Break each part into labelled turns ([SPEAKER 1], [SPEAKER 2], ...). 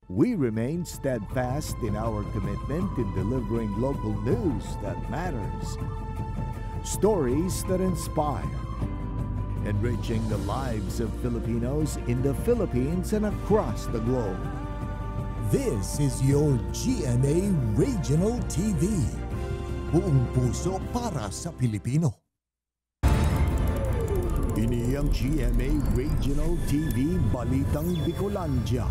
[SPEAKER 1] We remain steadfast in our commitment in delivering local news that matters. Stories that inspire. Enriching the lives of Filipinos in the Philippines and across the globe.
[SPEAKER 2] This is your GMA Regional TV. Buong puso para sa Pilipino.
[SPEAKER 1] Ini ang GMA Regional TV Balitang Bicolandia.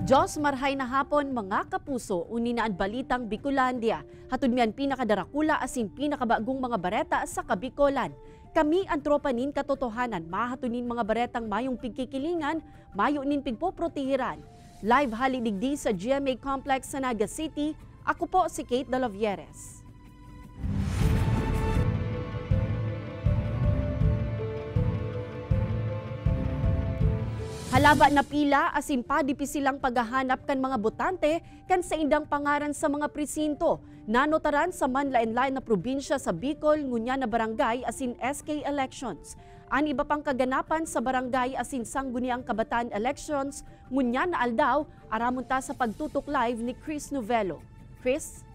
[SPEAKER 3] Diyos marhay na hapon mga kapuso, uninaan Balitang Bicolandia. Hatod miyan pinakadarakula asin pinakabagong mga bareta sa Kabikolan. Kami ang tropa nin katotohanan, mahatunin mga baretang mayong pigkikilingan, mayo nin pigpoprotehiran. Live halidigdi sa GMA Complex sa Naga City. Ako po si Kate Dalavieres. Halaba na pila asin pa dipisilang paghahanap kan mga botante kan sa indang pangaran sa mga presinto. Nanotaran sa manlain-lain na probinsya sa Bicol, ngunya na barangay asin SK elections. Ang iba pang kaganapan sa barangay asin sangguniang kabataan elections, ngunya na aldaw, aramunta sa pagtutok live ni Chris Novelo. Chris?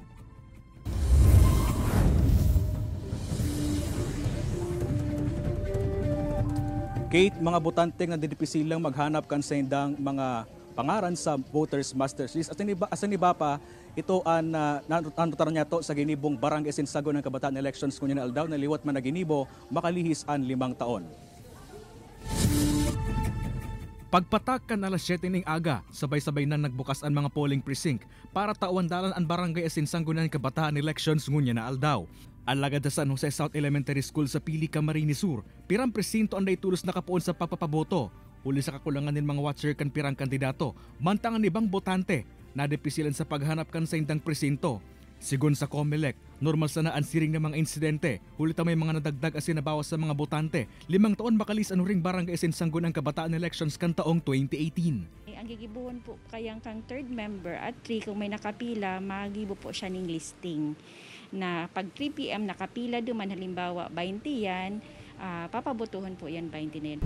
[SPEAKER 4] Kate, mga botante nga didipisilang maghanap kan sa indang mga pangaran sa voters master list. Asan iba pa, ito ang nanutaran niya to sa ginibong barangay sinsago ng kabataan elections kunya na aldaw na liwat man na ginibo, makalihis ang 5 taon.
[SPEAKER 5] Pagpatak kan alas 7 ning aga, sabay-sabay na nagbukas ang mga polling precinct para tawandalan ang barangay asinsanggo ng kabataan elections ngunya na aldaw. Alagad sa San Jose South Elementary School sa Pili, Camarines Sur, pirang presinto ang naitulos nakapoon sa pagpapaboto. Uli sa kakulangan ng mga watcher kan pirang kandidato, mantangan ibang botante na depisilan sa paghanap kan sa indang presinto. Sigon sa COMELEC, normal sana ang siring ng mga insidente, huli may mga nadagdag asin nabawas sa mga botante. 5 taon makalis ring barangay asinsanggo ng kabataan elections kan taong 2018.
[SPEAKER 6] Ang gigibuhon po kayang kang third member at 3 kung may nakapila, magibo po siya ng listing. Na pag 3 p.m. nakapila duman, halimbawa 20 yan, papabotohan po yan 20 na yan.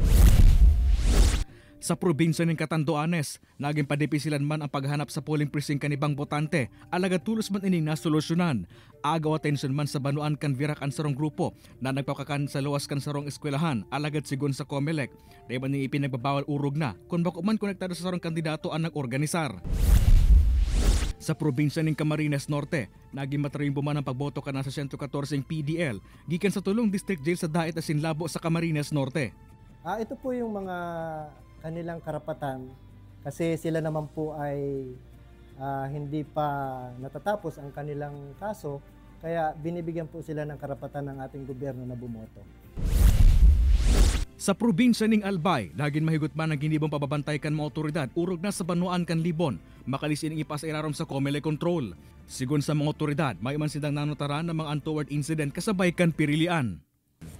[SPEAKER 5] Sa probinsya ng Catanduanes, naging padipisilan man ang paghanap sa polling precinct kanibang botante, alagad tulos man ining nasolusyonan. Agaw atensyon man sa banuan kan virak ang sarong grupo na nagpakakan sa luwas kan sarong eskwelahan, alagad sigon sa COMELEC. Dahil man ni ipinagbabawal urog na kung bako man konektado sa sarong kandidato ang nag-organisar. Sa probinsya ng Camarines Norte, naging matarimbo man ang pagboto ka na sa 114 PDL, gikan sa tulong district jail sa Daet Asinlabo sa Camarines Norte.
[SPEAKER 7] Ito po yung mga kanilang karapatan kasi sila naman po ay hindi pa natatapos ang kanilang kaso, kaya binibigyan po sila ng karapatan ng ating gobyerno na bumoto.
[SPEAKER 5] Sa probinsya ng Albay, laging mahigot man ang ginibong pababantay kan mga otoridad, urog na sa banuan kan Libon, makalisin ang ipas irarom sa COMELEC control. Sigon sa mga otoridad, may man silang nanutaran ng mga untoward incident kasabay kan pirilian.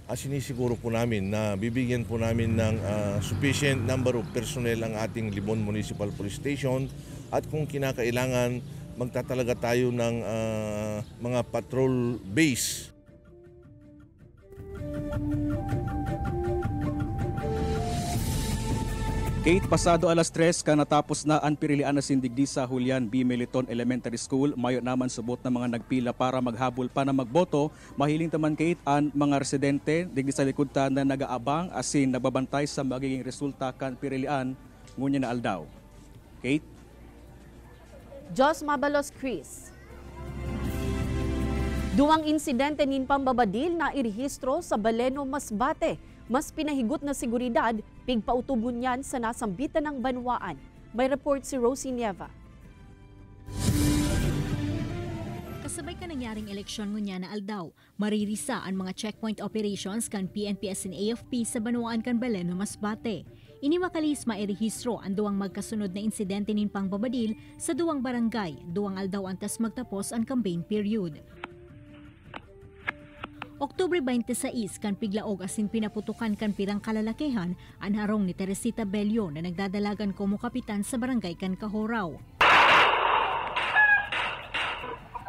[SPEAKER 8] Sinisiguro po namin na bibigyan po namin ng sufficient number of personnel ang ating Libon Municipal Police Station at kung kinakailangan magtatalaga tayo ng mga patrol base.
[SPEAKER 4] Kate, pasado alas 3 ka natapos na ang pirilian na sindigdi sa Julian B. Meliton Elementary School. Mayo naman subot na mga nagpila para maghabol pa na magboto. Mahiling taman Kate ang mga residente digdi sa likod ta na nagaabang asin nagbabantay sa magiging resulta kan pirilian ngunya na aldaw. Kate?
[SPEAKER 3] Jos Mabalos Chris. Duwang insidente nin pambabadil na irehistro sa Baleno, Masbate. Mas pinahigot na seguridad, pigpautubon yan sa nasambitan ng banwaan. May report si Rosie Nieva.
[SPEAKER 9] Kasabay ka nangyaring eleksyon ngunya na aldaw, maririsa ang mga checkpoint operations kan PNPS and AFP sa banwaan kan Baleno, Masbate. Inimakalis mairehistro ang duwang magkasunod na insidente nin pangbabadil sa duwang barangay, duwang aldaw antas magtapos ang campaign period. Oktubre 26 kan piglaog asin pinaputukan kan pirang kalalakihan ang harong ni Teresita Bello na nagdadalagan como kapitan sa barangay kan Kahoraw.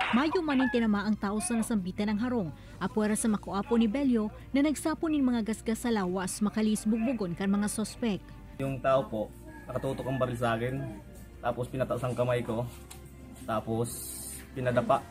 [SPEAKER 9] Mayo maning tinama ang tao sa nasambitan ng harong, apwera sa makuapo ni Belio na nagsapon nin mga gasgas sa lawas makalis bugbugon kan mga sospek.
[SPEAKER 10] Yung tao po, nakatutok ang baril sa akin, tapos pinataas ang kamay ko, tapos pinadapa.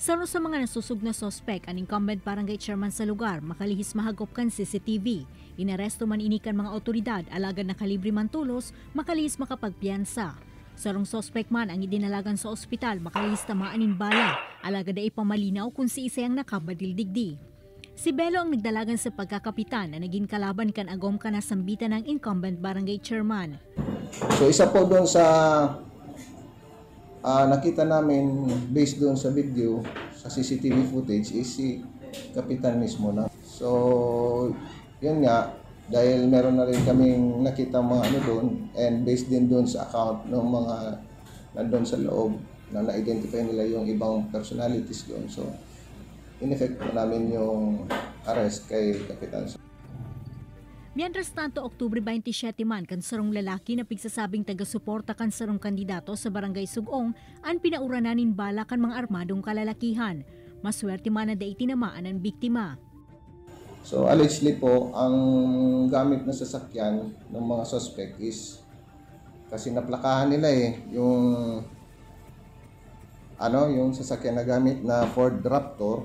[SPEAKER 9] Saro sa mga nasusog na sospek ang incumbent barangay chairman sa lugar makalihis mahagop kan CCTV. Inaresto man inikan mga otoridad alagad na kalibre man tulos makalihis makapagpiyansa. Sarong sospek man ang idinalagan sa ospital makalihis tamaanin bala alagad ay pamalinaw kung si isa ang nakabadildigdi. Si Bello ang nagdalagan sa pagkakapitan na naging kalaban kan agom ka na sambitan ng incumbent barangay chairman.
[SPEAKER 11] So isa po doon sa nakita namin based doon sa video, sa CCTV footage is si Kapitan mismo na. So yun nga, dahil meron na rin kaming nakita mga ano doon and based din doon sa account ng mga nandun sa loob na na-identify nila yung ibang personalities doon. So in-effect po namin yung arrest kay Kapitan.
[SPEAKER 9] Mientras tanto, Oktubre 27 man kan sarong lalaki na pigsasabing taga-suporta kan sarong kandidato sa Barangay Sugong ang pinaurananin bala kan mga armadong kalalakihan. Maswerte man na dahi tinamaan ang biktima.
[SPEAKER 11] So allegedly po, ang gamit na sasakyan ng mga suspect is kasi naplakahan nila yung sasakyan na gamit na Ford Raptor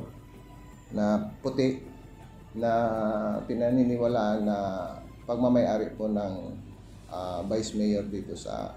[SPEAKER 11] na puti na pinaniniwalaan na pagmamay-ari po ng Vice Mayor dito sa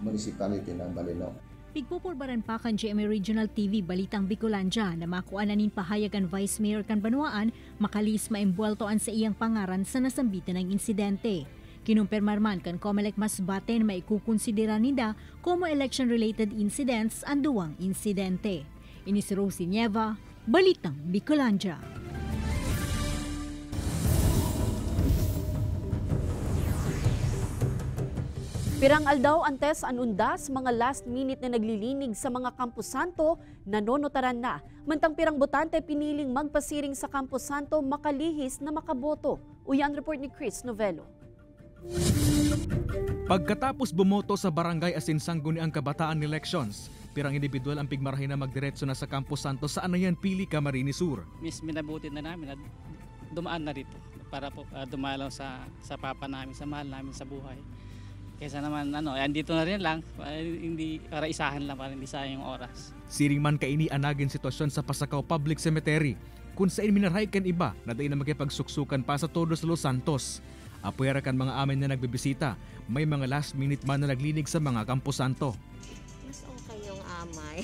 [SPEAKER 11] municipality ng Balino.
[SPEAKER 9] Pigpupulbaran pa kan GMA Regional TV Balitang Bicolandia na makuananin pahayagan Vice Mayor kan Banuaan makalis maimbueltoan sa iyang pangaran sa nasambitan ng insidente. Kinumpirmar man kan Comelec Masbate na maikukonsidera nida como election-related incidents ang duwang insidente. Ini si Rosie Nieva, Balitang Bicolandia.
[SPEAKER 3] Pirang aldaw antes anundas mga last minute na naglilinig sa mga Campo Santo nanonotaran na. Mantang pirang botante piniling magpasiring sa Campo Santo makalihis na makaboto. Uyan report ni Chris Novello.
[SPEAKER 5] Pagkatapos bumoto sa barangay asin sangguniang kabataan elections, pirang individual ang pigmarahin na magdiretso na sa Campo Santo sa Anayan Pili, Camarines Sur.
[SPEAKER 12] Miss, minabuti na namin na dumaan na dito para po dumalaw sa papa namin, sa mahal namin sa buhay. Kaysa naman andito na rin lang, hindi para isahan lang para hindi sayang yung oras.
[SPEAKER 5] Siring man kaini anagin sitwasyon sa Pasakaw Public Cemetery kung saan minarahay kan iba na dahi na magkipagsuksukan pa sa Todos Los Santos. Apuera kan mga amin na nagbibisita, may mga last minute man na naglinig sa mga Campo Santo.
[SPEAKER 13] Mas okay yung amay.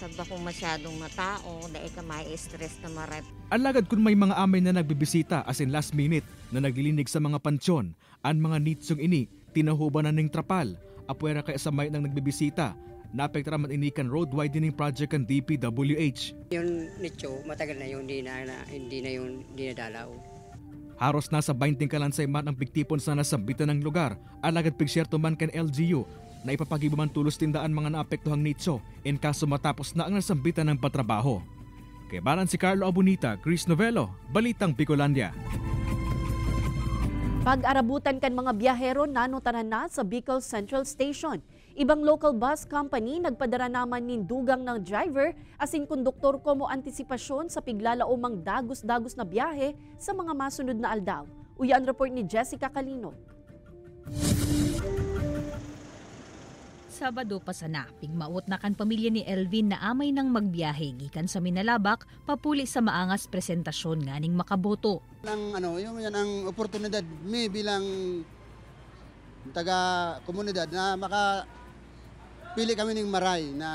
[SPEAKER 13] Taba kung masyadong matao, dahil ka may stress na marep.
[SPEAKER 5] Alagad kung may mga amin na nagbibisita as in last minute na naglilinig sa mga pansyon, ang mga nitsong ini tinahuban na ning trapal. Apuera kay sa may nang nagbibisita, naapektra man inikan road widening project ng DPWH.
[SPEAKER 14] Yung nitso, matagal na yung hindi na dalaw.
[SPEAKER 5] Haros nasa 20 kalansay man ang piktipon sa nasambitan ng lugar. Alagad pigsyerto man kan LGU na ipapagibo man tulos tindaan mga naapektuhang nitso in kaso matapos na ang nasambitan ng patrabaho. Kay banan si Carlo Abunita, Chris Novello, Balitang Bicolandia.
[SPEAKER 3] Pag-arabutan kan mga biyahero nanotaran na sa Bicol Central Station. Ibang local bus company nagpadara naman nin dugang ng driver asin konduktor komo antisipasyon sa piglalaomang dagos-dagos na biyahe sa mga masunod na aldaw. Uyan report ni Jessica Calino.
[SPEAKER 15] Sabado pa sana, pigmaot na kan pamilya ni Elvin na amay nang magbiyahe gikan sa Minalabak papuli sa maangas presentasyon nganing makaboto.
[SPEAKER 16] Yung yan ang oportunidad mi bilang taga komunidad na makapili kami ng maray na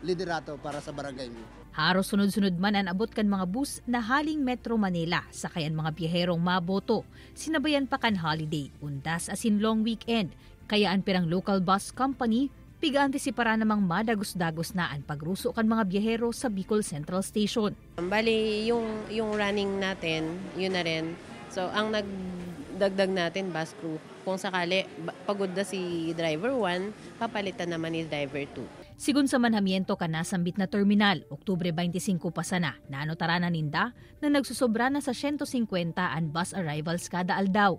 [SPEAKER 16] liderato para sa barangay mi.
[SPEAKER 15] Haros sunod-sunod man ang abot kan mga bus na haling Metro Manila sa kayan mga biyaherong maboto. Sinabayan pa kan holiday, undas asin long weekend. Kayaan pirang local bus company, piga-antisipara namang madagos-dagos na ang pagruso kan mga biyahero sa Bicol Central Station.
[SPEAKER 17] Bali, yung running natin, yun na rin. So, ang nagdagdag natin, bus crew, kung sakali, pagod na si driver 1, papalitan naman ni driver 2.
[SPEAKER 15] Sigun sa manhamiento kan nasambit na terminal, Oktubre 25 pa sana, naanotara na ninda na nagsusobra na sa 150 ang bus arrivals kada aldaw.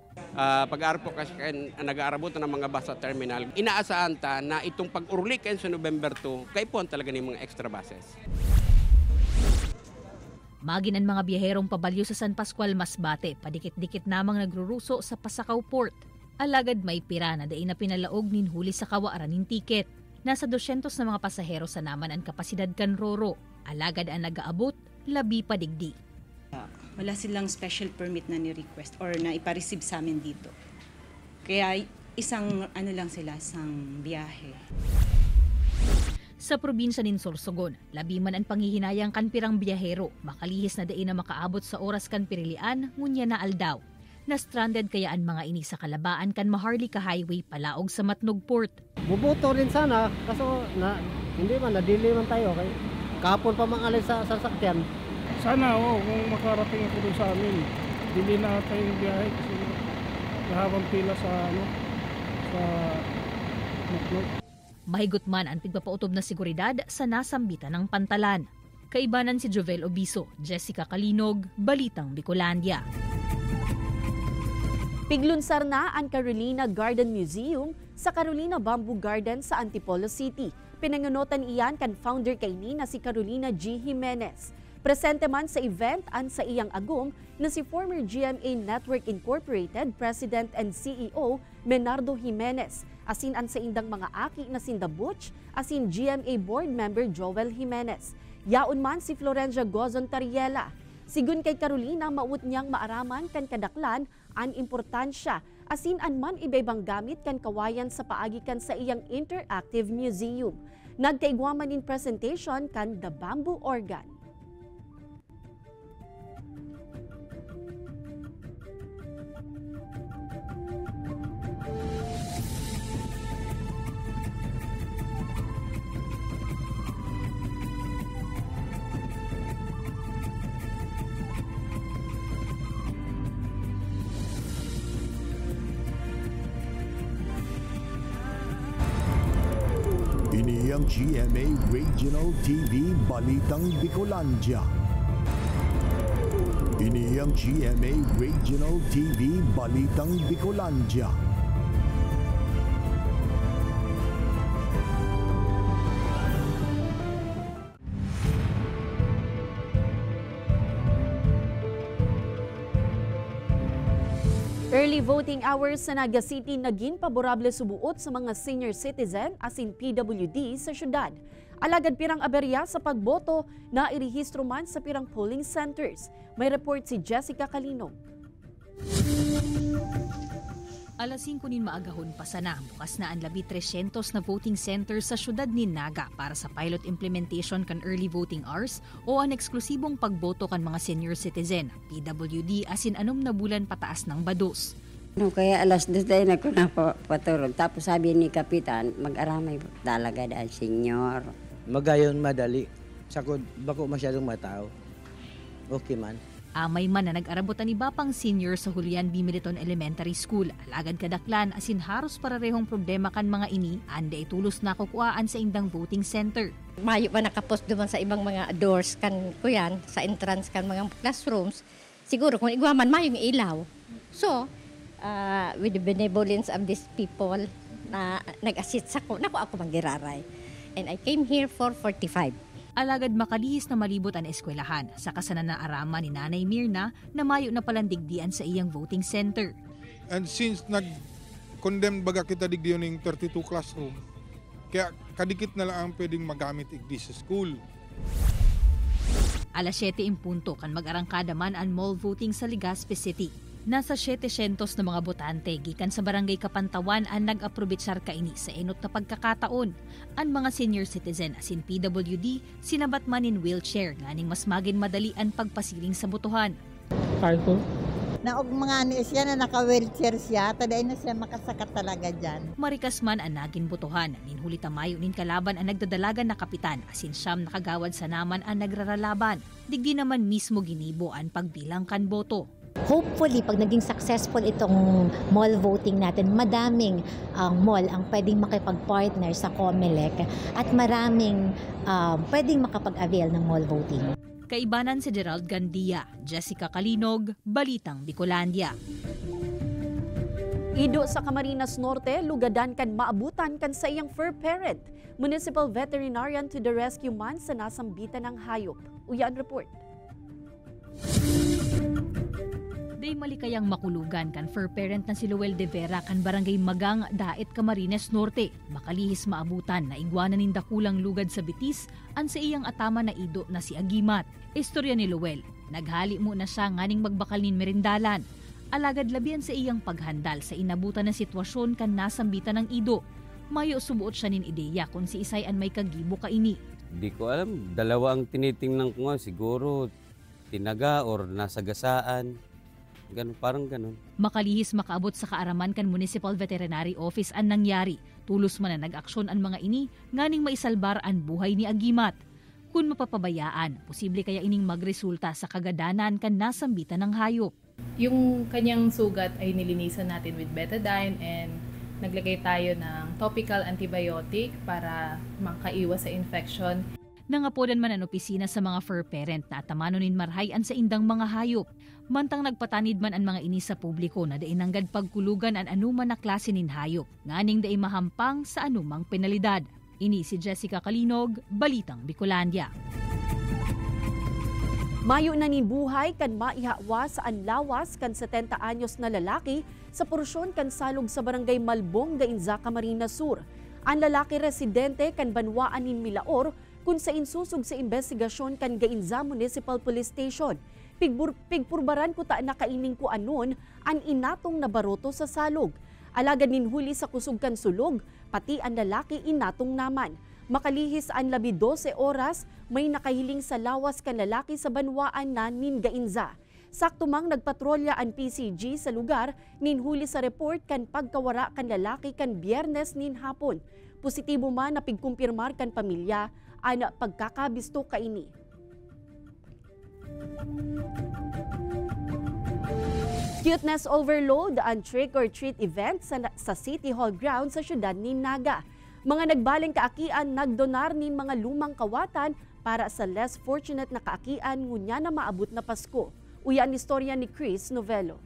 [SPEAKER 18] Pag-aarpo kasi nag-aarabot ng mga bus sa terminal, inaasahan ta na itong pag-urli kayo sa November 2, kaipuan talaga ng mga extra buses.
[SPEAKER 15] Magin ang mga biyaherong pabalyo sa San Pascual Masbate, padikit-dikit namang nagruruso sa Pasakaw Port. Alagad may pira na dain na pinalaog nin huli sa kawaaran nin tiket. Nasa 200 na mga pasahero sa naman ang kapasidad kan Roro. Alagad ang nag-aabot, labi pa digdi.
[SPEAKER 19] Wala silang special permit na ni-request or na ipareceive sa amin dito. Kaya isang lang sila, isang biyahe.
[SPEAKER 15] Sa probinsya nin Sorsogon, labi man ang panghihinayang kan pirang biyahero, makalihis na dain na makaabot sa oras kan pirilian, ngunya na aldaw. Na-stranded kaya ang mga ini sa Kalabaan kan Maharlika Highway palaog sa Matnog Port.
[SPEAKER 20] Bubuto rin sana, kaso hindi man, nadili man tayo. Kapon pa mga alis sa sasakyan.
[SPEAKER 21] Sana kung makarating ako doon sa amin, dili na tayo yung biyahe kasi nahabang pila sa Matnog.
[SPEAKER 15] Mahigot man ang pigpapautob na seguridad sa nasambitan ng pantalan. Kaibanan si Jovel Obiso, Jessica Kalinog, Balitang Bicolandia.
[SPEAKER 3] Piglunsar na ang Carolina Garden Museum sa Carolina Bamboo Garden sa Antipolo City. Pinangunutan iyan kan founder kaini na si Carolina G. Jimenez. Presente man sa event an sa iyang agum na si former GMA Network Incorporated President and CEO Menardo Jimenez, asin an sa indang mga aki na sinda Butch, asin GMA Board Member Joel Jimenez. Yaon man si Florencia Gozon Tariela. Sigun kay Carolina, maut niyang maaraman kan kadaklan ang importansya, asin an man ibaybang gamit kan kawayan sa paagi kan sa iyang interactive museum. Nagkaigwaman in presentation kan The Bamboo Organ.
[SPEAKER 1] Ini ang GMA Regional TV Balitang Bicolandia. Ini ang GMA Regional TV Balitang Bicolandia.
[SPEAKER 3] Early voting hours sa Naga City naging paborable subuot sa mga senior citizen asin PWD sa syudad. Alagad pirang aberya sa pagboto na irehistro man sa pirang polling centers. May report si Jessica Kalinog.
[SPEAKER 15] Alas 5 nin maagahon pa sana, bukas na ang labi 300 na voting centers sa syudad ni Naga para sa pilot implementation kan early voting hours o ang eksklusibong pagboto kan mga senior citizen, PWD asin anom na bulan pataas ng bados.
[SPEAKER 22] Kaya alas 2 tayo na ko na paturog. Tapos sabi ni Kapitan, mag-aramay talaga dahil senior.
[SPEAKER 23] Magayon madali. Sakod, bako masyadong matao. Okay man.
[SPEAKER 15] Amay man na nag-arabutan iba pang senior sa Julian B. Militon Elementary School. Alagad kadaklan asin haros pararehong problema kan mga ini, anda itulos na kukuhaan sa indang voting center.
[SPEAKER 24] Mayo pa nakapost doon sa ibang mga doors kan kuyan, sa entrance kan mga classrooms. Siguro kung igwaman mayong ilaw. So, with the benevolence of these people na nag-assist sa ko, ako manggiraray. And I came here for 45.
[SPEAKER 15] Alagad makalihis na malibot ang eskwelahan sa kasanan na arama ni Nanay Mirna na mayo na palandigdian sa iyang voting center.
[SPEAKER 25] And since nag-condemn baga kita digdiyon ng 32 classroom, kaya kadikit na lang ang pwedeng magamit igdi sa school.
[SPEAKER 15] Alas 7 in punto kan mag-arangkada man ang mall voting sa Legazpi City. Nasa 700 na mga botante gikan sa Barangay Kapantawan ang nag-aprobitsar kaini sa enot na pagkakataon. Ang mga senior citizen asin PWD sinabat man in wheelchair nganing mas magin madali ang pagpasiling sa botohan.
[SPEAKER 26] Carto? Naog mga anis siya na naka-wheelchair siya, taday na siya makasakat talaga dyan.
[SPEAKER 15] Marikas man ang nagin botohan, ninhuli tamayo nin kalaban ang nagdadalagan na kapitan asin siyam nakagawad sa naman ang nagraralaban. Digdi naman mismo ginibo ang pagbilang kan boto.
[SPEAKER 2] Hopefully, pag naging successful itong mall voting natin, madaming mall ang pwedeng makipag-partner sa COMELEC at maraming pwedeng makapag-avail ng mall voting.
[SPEAKER 15] Kaibanan si Gerald Gandia, Jessica Kalinog, Balitang Bicolandia.
[SPEAKER 3] Ido sa Camarines Norte, lugadan kan maabutan kan sa iyang fur parent. Municipal veterinarian to the rescue man sa nasambitan ng hayop. Uyan report.
[SPEAKER 15] Day malikayang makulugan kan fur parent na si Luel de Vera kan barangay Magang, Daet, Camarines Norte. Makalihis maabutan na igwanan nin dakulang lugad sa bitis an sa iyang atama na ido na si Agimat. Istorya ni Luel, naghali mo na siya nganing magbakal nin merindalan. Alagad labian sa iyang paghandal sa inabutan na sitwasyon kan nasambitan ng ido. Mayo subuot siya nin ideya kung si Isay an may kagibo ka ini.
[SPEAKER 4] Di ko alam, dalawa ang tinitingnan ko nga, siguro tinaga or nasagasaan. Ganun, parang ganun.
[SPEAKER 15] Makalihis makaabot sa kaaraman kan Municipal Veterinary Office an nangyari. Tulos man na nag-aksyon ang mga ini, nganing maisalbar ang buhay ni Agimat. Kung mapapabayaan, posible kaya ining magresulta sa kagadanan kan nasambitan ng hayop.
[SPEAKER 6] Yung kanyang sugat ay nilinisan natin with betadine and naglagay tayo ng topical antibiotic para makaiwas sa infection.
[SPEAKER 15] Nangapodan man ang opisina sa mga fur parent na atamanunin marhayan sa indang mga hayop. Mantang nagpatanid man ang mga ini sa publiko na dainanggad pagkulugan ang anuman na klase nin hayop, nganing dai mahampang sa anumang penalidad. Ini si Jessica Kalinog, Balitang Bicolandia.
[SPEAKER 3] Mayo na nin buhay kan maihawa sa anlawas kan 70 anyos na lalaki sa porsyon kan salog sa barangay Malbong, Gainza, Camarines Sur. Ang lalaki residente kan banwaan nin Milaor kung sa insusog sa investigasyon kan Gainza Municipal Police Station. Pigpurbaran ko ta nakaining ko anon ang inatong nabaroto sa salog. Alagad nin huli sa kusog kan sulog, pati ang lalaki inatong naman. Makalihis ang 12 oras, may nakahiling sa lawas kan lalaki sa banwaan na nin Gainza. Sakto mang nagpatrolya ang PCG sa lugar, nin huli sa report kan pagkawara kan lalaki kan Biyernes nin hapon. Positibo man na pigkumpirmar kan pamilya ang pagkakabisto kaini. Cuteness overload ang trick-or-treat event sa City Hall grounds sa siyudad ni Naga. Mga nagbaling kaakian nagdonar nin mga lumang kawatan para sa less fortunate na kaakian ngunya na maabot na Pasko. Uyan istorya ni Chris Novello.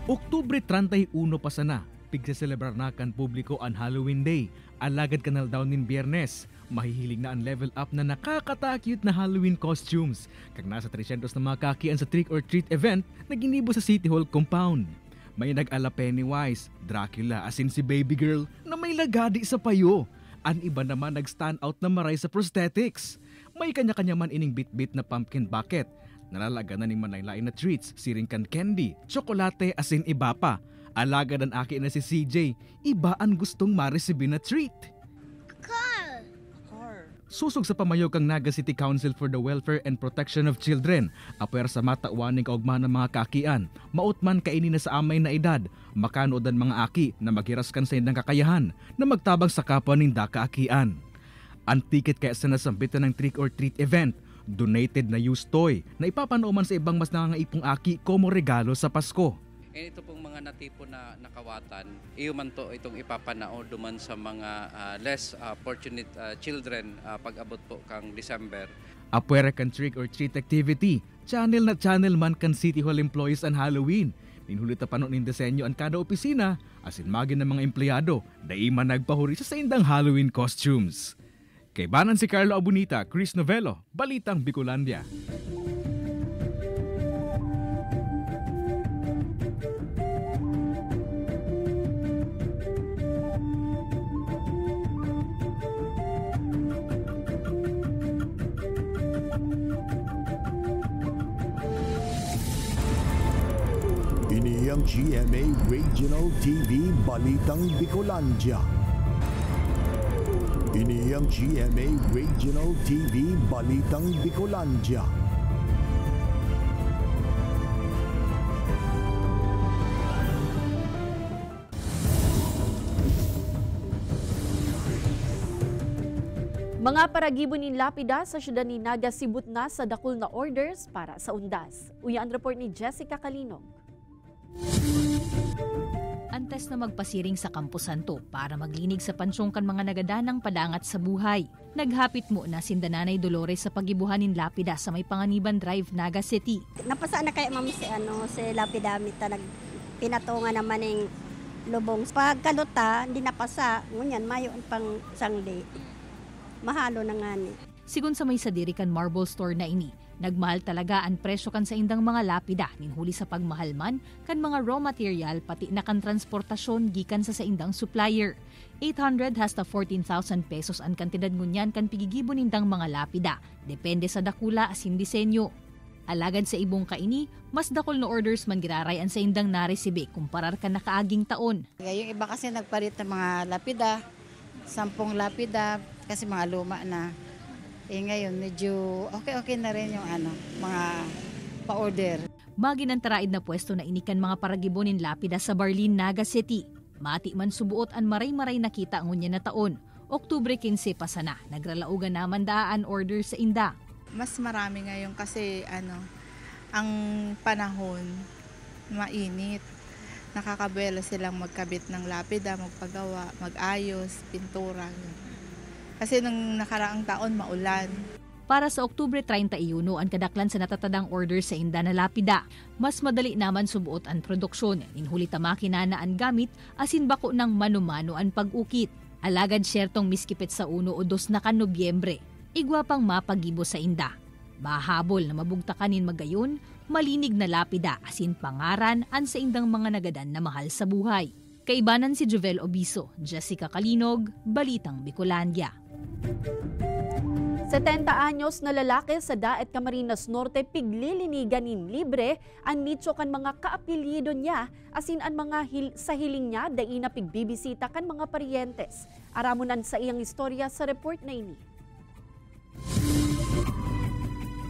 [SPEAKER 5] Oktubre 31 pa sana, pigseselebrar na kan publiko ang Halloween Day. Alagad kanal daw nin Biyernes. Mahihiling na ang level up na nakakatakute na Halloween costumes. Kag nasa 300 na mga kakian sa trick-or-treat event na ginibo sa City Hall compound. May nag-ala Pennywise, Dracula asin si Baby Girl na may lagadi sa payo. Ang iba naman nag-stand out na maray sa prosthetics. May kanya-kanya man ining bit-bit na pumpkin bucket. Nalalaga na ning manaylain na treats, siringkan candy, tsokolate asin iba pa. Alagad ang aki na si CJ, iba ang gustong maresibin na treat. Susog sa pamayo kang Naga City Council for the Welfare and Protection of Children, aper sa matauwaning kaugma ng mga kakian, mautman kaini na sa amay na edad, makanood ang mga aki na maghiraskan sa indang kakayahan na magtabang sa kapwa ng dakaakian. Ang ticket kaya sa nasambitan ng trick-or-treat event, donated na used toy na ipapanooman sa ibang mas nangangaipong aki como regalo sa Pasko.
[SPEAKER 7] Ito pong mga natipon na nakawatan, iyo man to itong ipapanao duman sa mga less fortunate children pag-abot po kang December.
[SPEAKER 5] Apwera kan trick-or-treat activity, channel na channel man kan City Hall employees ang Halloween. Ninhulit na panon ng disenyo ang kada opisina, asin magin ng mga empleyado, daiman nagpahuri sa indang Halloween costumes. Kaibanan si Carlo Abunita, Chris Novello, Balitang Bicolandia.
[SPEAKER 1] Ini ang GMA Regional TV Balitang Bicolandia. Ini ang GMA Regional TV Balitang Bicolandia.
[SPEAKER 3] Mga paragibo ni lapida sa syudad ni Naga sibut na sa dakul na orders para sa undas. Uya ang report ni Jessica Kalinog.
[SPEAKER 15] Antes na magpasiring sa Campo Santo para maglinig sa pansong kan mga nagadanang padangat sa buhay. Naghapit mo na sindananay Dolores sa pagibuhanin lapida sa may Panganiban Drive, Naga City.
[SPEAKER 8] Napasa na kaya ma'am si lapida mita pinatungan naman ng lubong. Pagkaluta, hindi napasa, ngunyan mayo pang sangli. Mahalo na nga ni.
[SPEAKER 15] Sigun sa may sadirikan marble store na ini, nagmahal talaga ang presyo kan sa indang mga lapida ninhuli sa pagmahalman kan mga raw material pati na kan transportasyon gikan sa indang supplier. 800 hasta 14,000 pesos ang kantidad ngunyan kan pigigibo nindang mga lapida. Depende sa dakula asin disenyo. Alagad sa ibong kaini, mas dakol na orders man girarayan sa indang naresibe kumparar kan nakaaging taon.
[SPEAKER 9] Yung iba kasi nagpalit ng mga lapida, 10 lapida, kasi mga luma na. Ngayon medyo okay na rin yung mga pa-order.
[SPEAKER 15] Maginantaraid na pwesto na inikan mga paragibonin lapida sa Barlin, Naga City. Mati man subuot ang maray-maray nakita ngunya na taon. Oktubre 15 pa sana, nagralaugan naman daan order sa inda.
[SPEAKER 10] Mas marami ngayon kasi ang panahon mainit. Nakakabuelo silang magkabit ng lapida, magpagawa, mag-ayos, pintura. Kasi nung nakaraang taon maulan.
[SPEAKER 15] Para sa Oktubre 31, ang kadaklan sa natatadang order sa inda na lapida. Mas madali naman subuot ang produksyon. Inhuli makina na ang gamit asin bako ng mano-mano ang pag-ukit. Alagad syertong miskipit sa 1 o 2 na kan Nobyembre. Igwa pang mapagibo sa inda. Mahabol na mabugtakanin magayon, malinig na lapida asin pangaran an sa indang mga nagadan na mahal sa buhay. Kaibanan si Jovel Obiso, Jessica Kalinog, Balitang Bicolandia.
[SPEAKER 3] 70 anyos na lalaki sa Daet Camarines Norte piglilinigan nin libre ang nitso kan mga kaapelyido niya asin ang mga sa hiling niya dai na pigbibisita kan mga paryentes. Aramunan sa iyang istorya sa report na ini.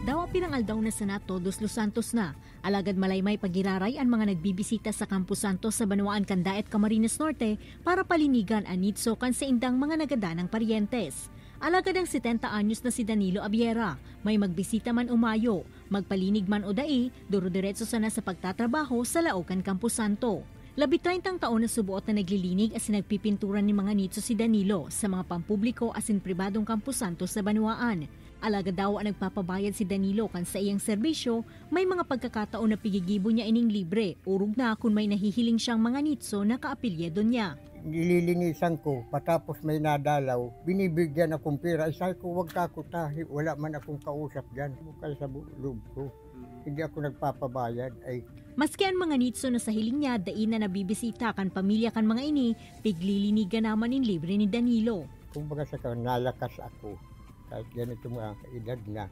[SPEAKER 11] Daw pinangaldaw na sana Todos Los Santos na. Alagad malaymay pagiraray ang mga nagbibisita sa Campo Santo sa Banwaan kan Daet Camarines Norte para palinigan ang nitso kan sa indang mga nagadanang paryentes. Alagad ang 70 anyos na si Danilo Abiera, may magbisita man umayo, magpalinig man o dai, duro-diretso sana sa pagtatrabaho sa Laocan, Campo Santo. 30 taon na subuot na naglilinig asin nagpipinturan ni mga nitso si Danilo sa mga pampubliko asin pribadong Campo Santo sa Banwaan. Alagad daw ang nagpapabayad si Danilo kan sa iyang serbisyo, may mga pagkakataon na pigigibo niya ining libre, urog na kung may nahihiling siyang mga nitso na kaapilyado niya.
[SPEAKER 12] Nililinisan ko, patapos may nadalaw, binibigyan akong pera. Isay ko, wag ka ko tahi, wala man akong kausap dyan. Bukal sa loob ko, hindi ako nagpapabayad.
[SPEAKER 11] Maski ang mga nitso na sa hiling niya, dain na nabibisita kan pamilya kan mga ini, piglilinigan naman in libre ni Danilo.
[SPEAKER 12] Kung baga sa nalakas ako, kahit ganito mga edad na,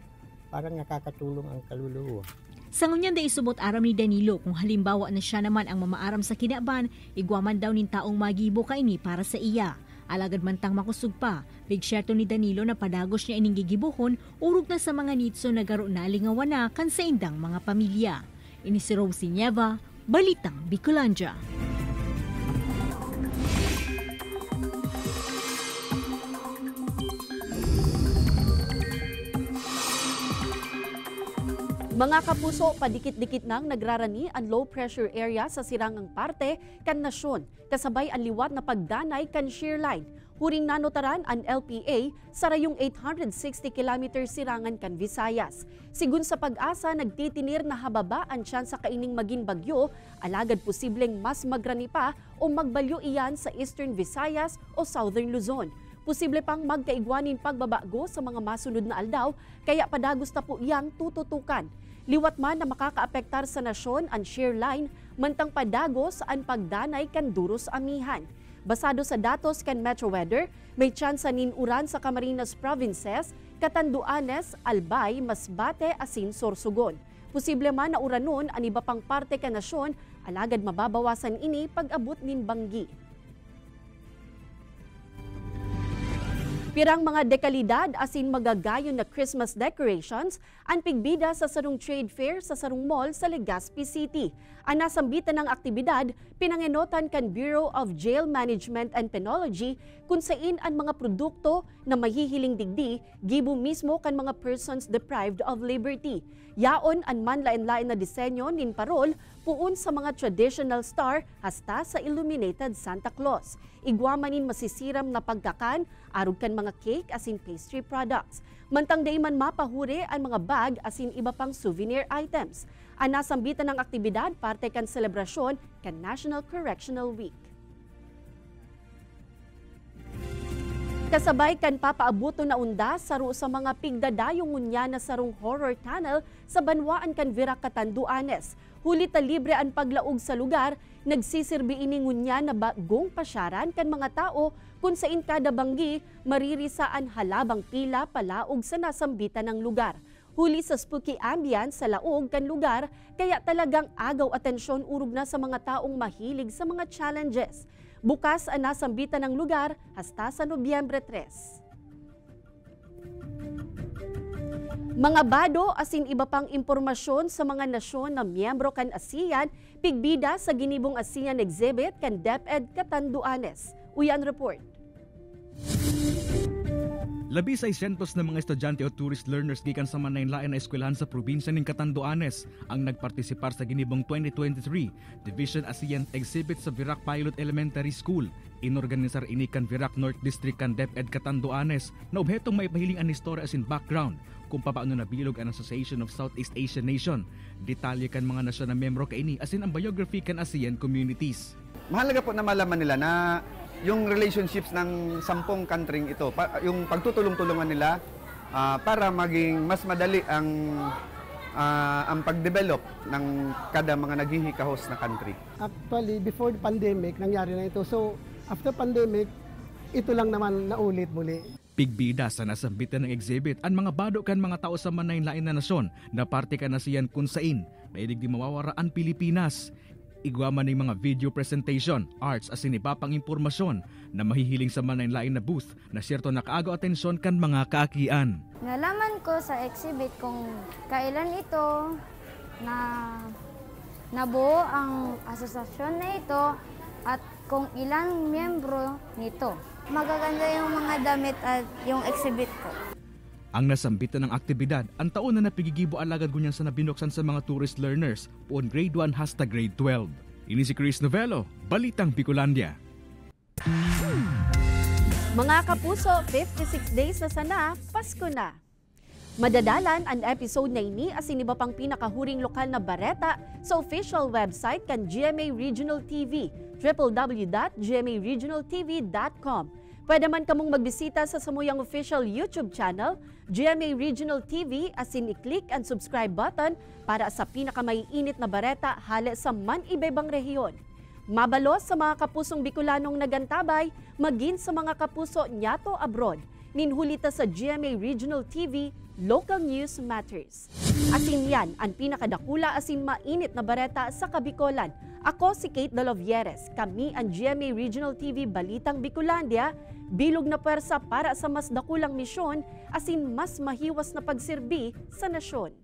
[SPEAKER 12] parang nakakatulong ang kaluluwa.
[SPEAKER 11] Sa ngunyan da isubot aram ni Danilo kung halimbawa na siya naman ang mamaaram sa kinaban, igwaman daw nin taong magibo kaini para sa iya. Alagad man tang makusog pa, bigsyerto ni Danilo na padagos niya ining gigibuhon, urog na sa mga nitso na garo na lingawan na kan sa indang mga pamilya. Ini si Rosie Nieva, Balitang Bicolandia.
[SPEAKER 3] Mga kapuso, padikit-dikit nang nagrarani ang low pressure area sa sirangang parte kan nasyon, kasabay ang liwat na pagdanay kan shear line. Huring nanotaran ang LPA sa rayong 860 km sirangan kan Visayas. Sigun sa Pag-asa, nagtitinir na hababa ang tsansa kaining maging bagyo, alagad posibleng mas magrani pa o magbalyo iyan sa Eastern Visayas o Southern Luzon. Posible pang magkaigwanin pagbabago sa mga masunod na aldaw, kaya padagos na po iyang tututukan. Liwat man na makakaapektar sa nasyon ang shear line, mantang padagos ang pagdanay kan duros amihan. Basado sa datos kan Metro Weather, may tsansa ninuran sa Camarines Provinces, Catanduanes, Albay, Masbate, asin Sorsogon. Posible man na uranon ang iba pang parte kan nasyon, alagad mababawasan ini pag-abot nin banggi. Pirang mga dekalidad asin magagayon na Christmas decorations ang pigbida sa sarong trade fair sa sarong mall sa Legazpi City. Ang nasambitan ng aktibidad, pinangenotan kan Bureau of Jail Management and Penology kung saan ang mga produkto na mahihiling digdi gibo mismo kan mga persons deprived of liberty. Yaon ang manlain-lain na disenyo nin parol puun sa mga traditional star hasta sa illuminated Santa Claus. Igwamanin masisiram na pagkakan, arog kan mga cake asin pastry products. Mantang day man mapahuri ang mga bag asin iba pang souvenir items. Ang nasambitan ng aktibidad parte kan selebrasyon kan National Correctional Week. Kasabay kan papaabuto na unda saro sa mga pigdadayong ngunya na sarong horror tunnel sa banwaan kan Virac Catanduanes. Huli ta libre ang paglaog sa lugar, nagsisirbi ini ngunya na bagong pasyaran kan mga tao kung sain kada banggi maririsaan halabang pila palaog sa nasambitan ng lugar. Huli sa spooky ambience sa laog kan lugar, kaya talagang agaw atensyon urog na sa mga taong mahilig sa mga challenges. Bukas ang nasambitan ng lugar hasta sa Nobyembre 3. Mga bado asin iba pang impormasyon sa mga nasyon na miyembro kan ASEAN, pigbida sa ginibong ASEAN exhibit kan DepEd Catanduanes. Uyan report.
[SPEAKER 5] 600 na mga estudyante o tourist learners gikan sa manlain-lain na eskwelahan sa probinsya ng Catanduanes ang nagpartisipar sa ginibong 2023 Division ASEAN Exhibit sa Virac Pilot Elementary School. Inorganisar ini kan Virac North District kan DepEd Catanduanes na obhetong maipahiling ang istorya asin background kung paano nabilog ang Association of Southeast Asian Nation. Detalye kan mga nasyon na membro kaini asin ang biography kan ASEAN communities.
[SPEAKER 13] Mahalaga po na malaman nila na yung relationships ng 10 country ito, yung pagtutulong-tulungan nila para maging mas madali ang pag-develop ng kada mga naghihikahos na country.
[SPEAKER 21] Actually, before the pandemic, nangyari na ito. So, after pandemic, ito lang naman naulit muli.
[SPEAKER 5] Pigbida sa nasambitan ng exhibit ang mga bado kan mga tao sa manlain-lain na nasyon na parte kan ASEAN kung sain maidig di mawawara ang Pilipinas. Igwaman ng mga video presentation, arts asin iba pang impormasyon na mahihiling sa manlain-lain na booth na siyerto nakaagaw atensyon kan mga kaakian.
[SPEAKER 14] Nalaman ko sa exhibit kung kailan ito na nabuo ang asosasyon na ito at kung ilang miyembro nito. Magaganda yung mga damit at yung exhibit ko.
[SPEAKER 5] Ang nasambitan ng aktibidad, ang taon na napigigibo alagad gunyan sa nabinuksan sa mga tourist learners puon grade 1 hasta grade 12. Ini si Chris Novello, Balitang Bicolandia.
[SPEAKER 3] Mga kapuso, 56 days na sana, Pasko na. Madadalan ang episode na ini asin iba pang pinakahuring lokal na bareta sa official website kan GMA Regional TV, www.gmaregionaltv.com. Pwede man kamong magbisita sa samuyang official YouTube channel, GMA Regional TV, asin i-click ang subscribe button para sa pinakamaiinit na bareta hale sa man-ibaybang rehiyon. Mabalos sa mga kapusong Bicolanong nagantabay, maging sa mga kapuso nyato abroad. Ninhulita sa GMA Regional TV, Local News Matters. Asin yan ang pinakadakula asin mainit na bareta sa Kabicolan. Ako si Kate Dalovieres, kami ang GMA Regional TV Balitang Bicolandia, bilog na pwersa para sa mas dakulang misyon asin mas mahiwas na pagsirbi sa nasyon.